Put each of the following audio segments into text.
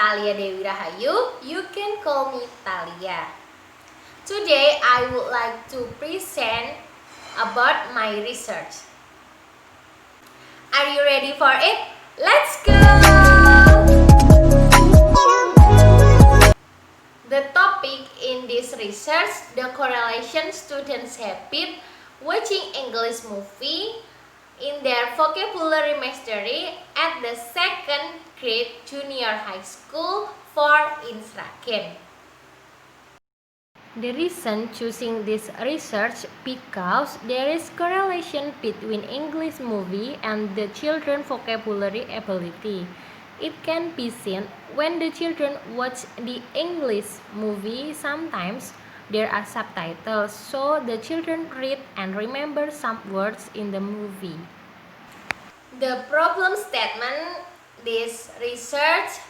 Thalia Dewi Rahayu. You can call me Thalia. Today I would like to present about my research. Are you ready for it? Let's go! The topic in this research, the correlation students habit watching English movie in their vocabulary mastery at the second grade junior high school for Innsbruck. The reason choosing this research because there is correlation between English movie and the children vocabulary ability. It can be seen when the children watch the English movie. Sometimes there are subtitles, so the children read and remember some words in the movie. The problem statement this research: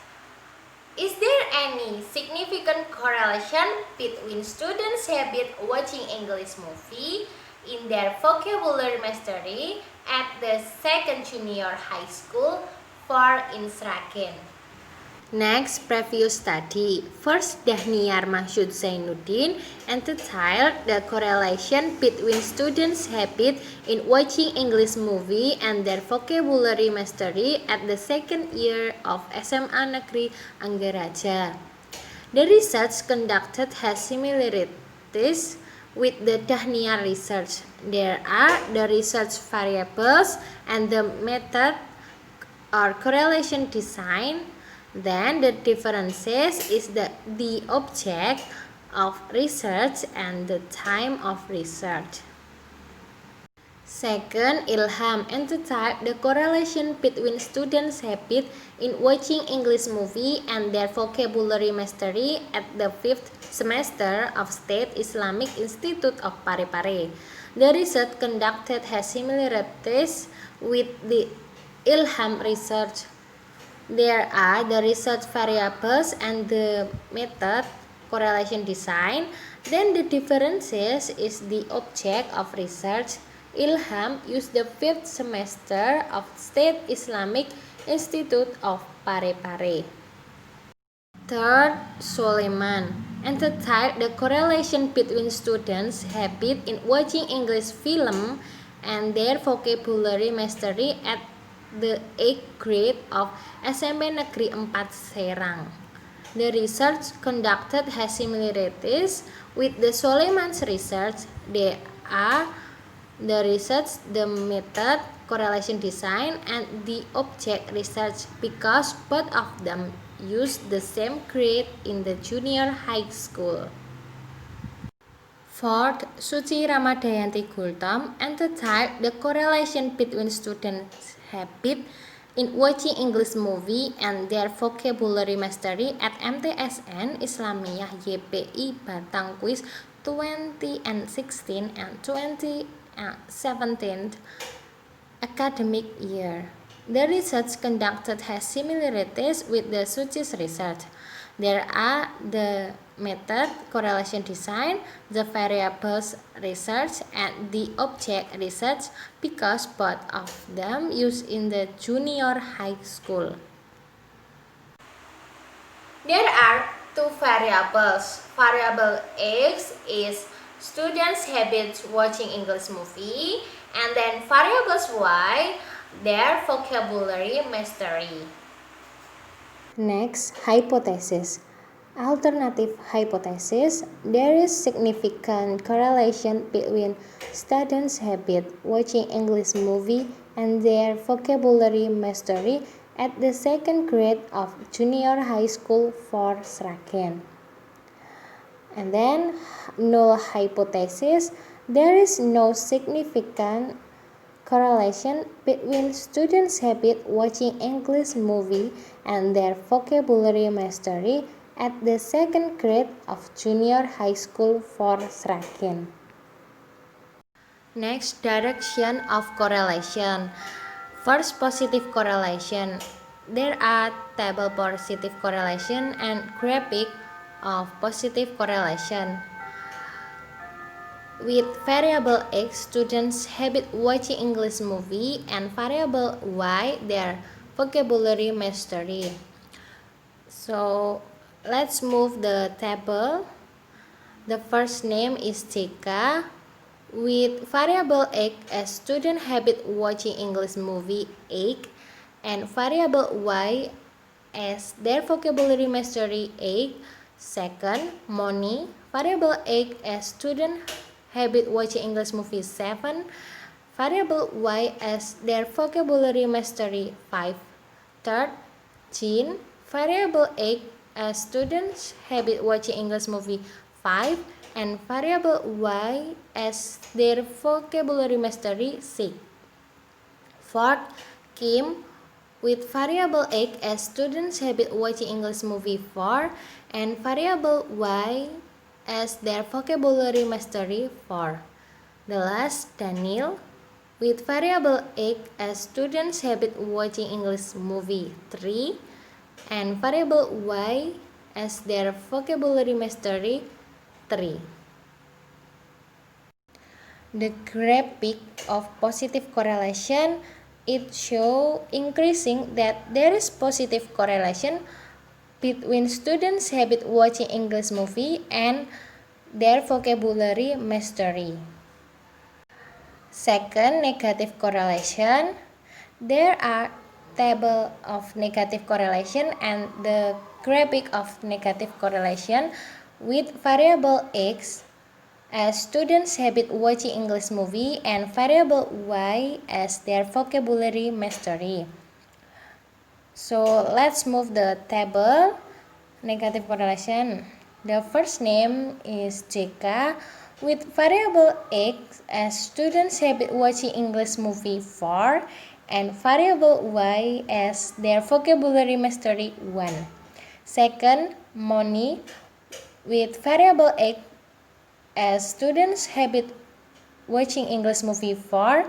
is there any significant correlation between students' habit watching English movie in their vocabulary mastery at the second junior high school for Innsbruck? Next, preview study. First, Dhaniar Mahsyud Zainuddin entitled The Correlation Between Students' Habit in Watching English Movie and Their Vocabulary Mastery at the Second Year of SMA Negeri Anggaraja. The research conducted has similarities with the Dhaniar research. There are the research variables and the method or correlation design. Then the differences is the object of research and the time of research. Second, Ilham entitled The Correlation Between Students' Habit in Watching English Movie and Their Vocabulary Mastery at the 5th semester of State Islamic Institute of Parepare. The research conducted has similarities with the Ilham research. There are the research variables and the method correlation design. Then the differences is the object of research. Ilham used the 5th semester of State Islamic Institute of Parepare. Third, Soleiman entitled The Correlation Between Students' Habit in Watching English Film and Their Vocabulary Mastery at the 8th grade of SMP Negeri 4 Serang. The research conducted has similarities with the Soleiman's research. They are the research, the method, correlation design, and the object research because both of them use the same grade in the junior high school. Fourth, Suci Ramadayanti Gultom entitled The Correlation Between Students' Habit in Watching English Movie and Their Vocabulary Mastery at MTSN Islamiyah YPI Batang Quiz 2016 and 2017 academic year. The research conducted has similarities with the Suci's research. There are the method, correlation design, the variables research, and the object research because both of them used in the junior high school. There are two variables. Variable X is students' habits watching English movie, and then variables Y, their vocabulary mastery. Next, hypothesis. Alternative hypothesis: there is significant correlation between students' habit watching English movie and their vocabulary mastery at the second grade of junior high school for Sragen. And then null hypothesis: there is no significant correlation between students' habit watching English movie and their vocabulary mastery at the second grade of junior high school for Sragen. Next, direction of correlation. First, positive correlation. There are table positive correlation and graphic of positive correlation. With variable X, students' habit watching English movie, and variable Y, their vocabulary mastery. So let's move the table. The first name is Jika. With variable X as student habit watching English movie X, and variable Y as their vocabulary mastery X. Second, Moni. Variable X as student habit watching English movie 7. Variable Y as their vocabulary mastery 5. Third, Jean. Variable X as students habit watching English movie 5, and variable Y as their vocabulary mastery 6. Fourth, Kim. With variable X as students habit watching English movie 4, and variable Y as their vocabulary mastery 4. The last, Daniel. With variable X as students habit watching English movie 3, and variable Y as their vocabulary mastery 3. The graphic of positive correlation, it shows increasing that there is positive correlation between students habit watching English movie and their vocabulary mastery. Second, negative correlation. There are table of negative correlation and the graphic of negative correlation with variable X as students habit watching English movie and variable Y as their vocabulary mastery. So let's move the table negative correlation. The first name is JK with variable X as students habit watching English movie 4 and variable Y as their vocabulary mastery 1. Second, Moni with variable X as students habit watching English movie 4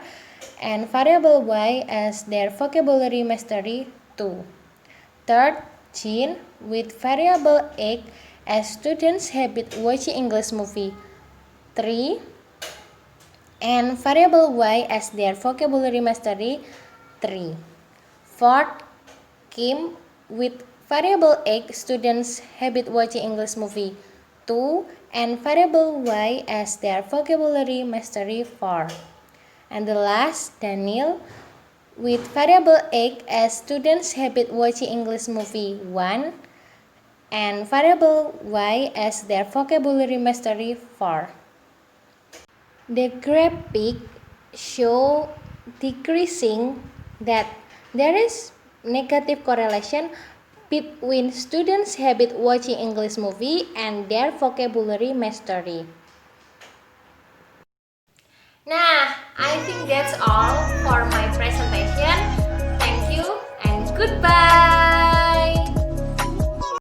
and variable Y as their vocabulary mastery 2. Third, Jean with variable X as students habit watching English movie 3 and variable Y as their vocabulary mastery 3. Fourth, Kim with variable X students habit watching English movie 2 and variable Y as their vocabulary mastery 4. And the last, Daniel with variable X as students habit watching English movie 1 and variable Y as their vocabulary mastery 4. The graphic show decreasing that there is negative correlation between students habit watching English movie and their vocabulary mastery. Nah, I think that's all for my presentation. Thank you and goodbye.